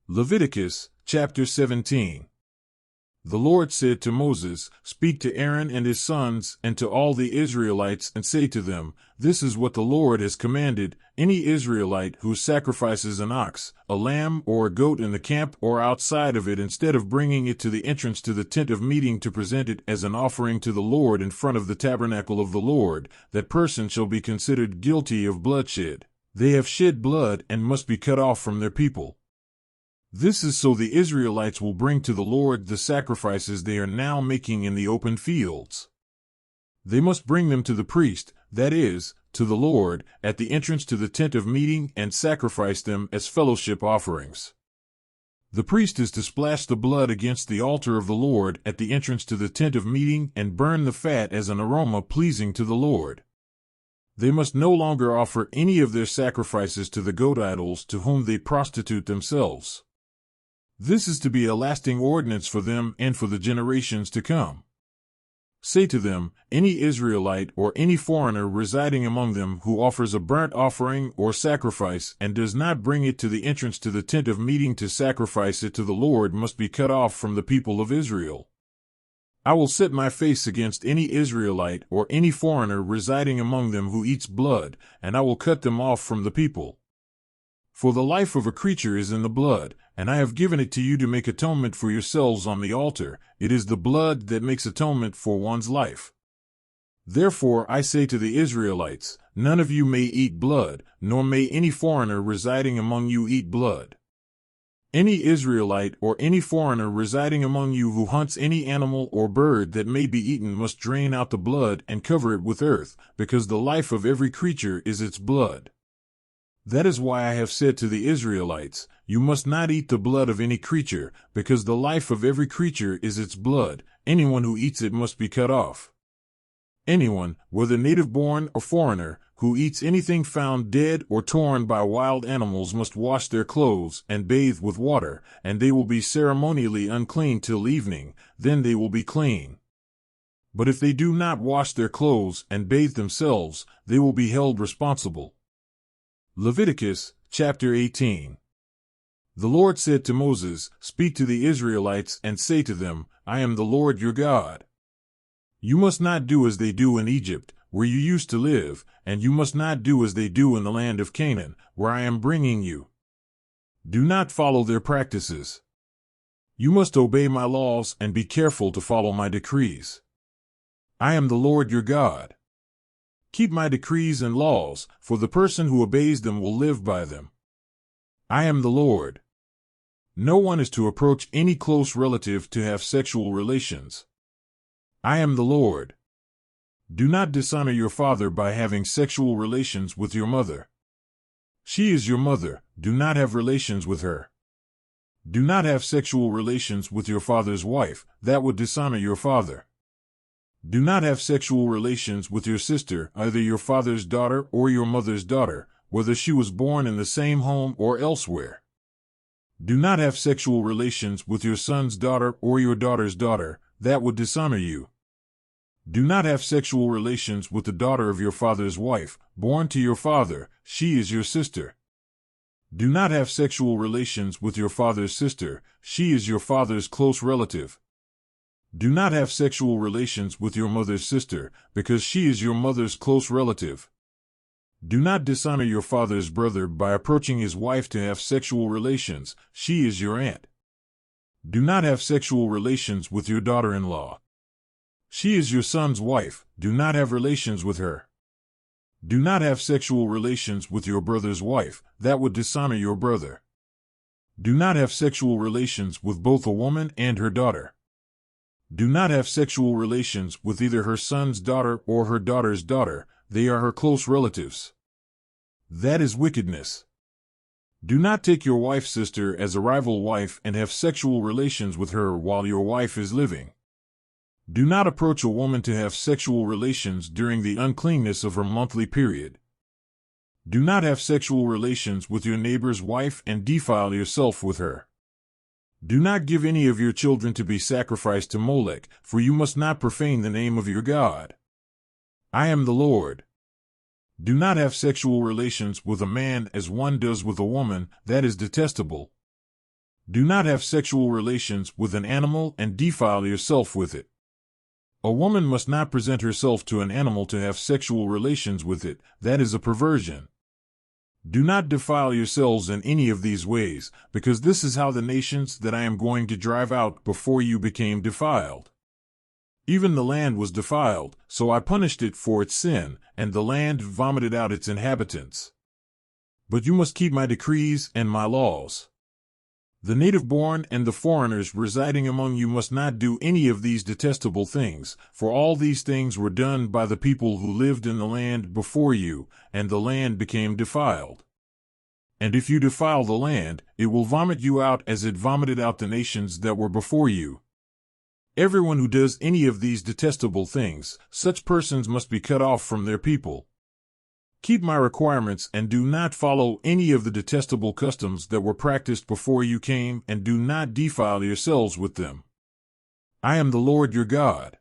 Leviticus, chapter 17. The Lord said to Moses, "Speak to Aaron and his sons, and to all the Israelites, and say to them, This is what the Lord has commanded. Any Israelite who sacrifices an ox, a lamb, or a goat in the camp or outside of it, instead of bringing it to the entrance to the tent of meeting to present it as an offering to the Lord in front of the tabernacle of the Lord, that person shall be considered guilty of bloodshed. They have shed blood and must be cut off from their people. This is so the Israelites will bring to the Lord the sacrifices they are now making in the open fields. They must bring them to the priest, that is, to the Lord, at the entrance to the tent of meeting, and sacrifice them as fellowship offerings. The priest is to splash the blood against the altar of the Lord at the entrance to the tent of meeting and burn the fat as an aroma pleasing to the Lord. They must no longer offer any of their sacrifices to the goat idols to whom they prostitute themselves. This is to be a lasting ordinance for them and for the generations to come. Say to them, any Israelite or any foreigner residing among them who offers a burnt offering or sacrifice and does not bring it to the entrance to the tent of meeting to sacrifice it to the Lord must be cut off from the people of Israel. I will set my face against any Israelite or any foreigner residing among them who eats blood, and I will cut them off from the people. For the life of a creature is in the blood, and I have given it to you to make atonement for yourselves on the altar. It is the blood that makes atonement for one's life. Therefore I say to the Israelites, none of you may eat blood, nor may any foreigner residing among you eat blood. Any Israelite or any foreigner residing among you who hunts any animal or bird that may be eaten must drain out the blood and cover it with earth, because the life of every creature is its blood. That is why I have said to the Israelites, you must not eat the blood of any creature, because the life of every creature is its blood. Anyone who eats it must be cut off. Anyone, whether native-born or foreigner, who eats anything found dead or torn by wild animals must wash their clothes and bathe with water, and they will be ceremonially unclean till evening, then they will be clean. But if they do not wash their clothes and bathe themselves, they will be held responsible. Leviticus, chapter 18. The Lord said to Moses, Speak to the Israelites and say to them, I am the Lord your God. You must not do as they do in Egypt, where you used to live, and you must not do as they do in the land of Canaan, where I am bringing you. Do not follow their practices. You must obey my laws and be careful to follow my decrees. I am the Lord your God. Keep my decrees and laws, for the person who obeys them will live by them. I am the Lord. No one is to approach any close relative to have sexual relations. I am the Lord. Do not dishonor your father by having sexual relations with your mother. She is your mother, do not have relations with her. Do not have sexual relations with your father's wife, that would dishonor your father. Do not have sexual relations with your sister, either your father's daughter or your mother's daughter, whether she was born in the same home or elsewhere. Do not have sexual relations with your son's daughter or your daughter's daughter, that would dishonor you. Do not have sexual relations with the daughter of your father's wife, born to your father, she is your sister. Do not have sexual relations with your father's sister, she is your father's close relative. Do not have sexual relations with your mother's sister, because she is your mother's close relative. Do not dishonor your father's brother by approaching his wife to have sexual relations, she is your aunt. Do not have sexual relations with your daughter-in-law. She is your son's wife, do not have relations with her. Do not have sexual relations with your brother's wife, that would dishonor your brother. Do not have sexual relations with both a woman and her daughter. Do not have sexual relations with either her son's daughter or her daughter's daughter, they are her close relatives. That is wickedness. Do not take your wife's sister as a rival wife and have sexual relations with her while your wife is living. Do not approach a woman to have sexual relations during the uncleanness of her monthly period. Do not have sexual relations with your neighbor's wife and defile yourself with her. Do not give any of your children to be sacrificed to Molech, for you must not profane the name of your God. I am the Lord. Do not have sexual relations with a man as one does with a woman, that is detestable. Do not have sexual relations with an animal and defile yourself with it. A woman must not present herself to an animal to have sexual relations with it. That is a perversion. Do not defile yourselves in any of these ways, because this is how the nations that I am going to drive out before you became defiled. Even the land was defiled, so I punished it for its sin, and the land vomited out its inhabitants. But you must keep my decrees and my laws. The native-born and the foreigners residing among you must not do any of these detestable things, for all these things were done by the people who lived in the land before you, and the land became defiled. And if you defile the land, it will vomit you out as it vomited out the nations that were before you. Everyone who does any of these detestable things, such persons must be cut off from their people. Keep my requirements and do not follow any of the detestable customs that were practiced before you came, and do not defile yourselves with them. I am the Lord your God.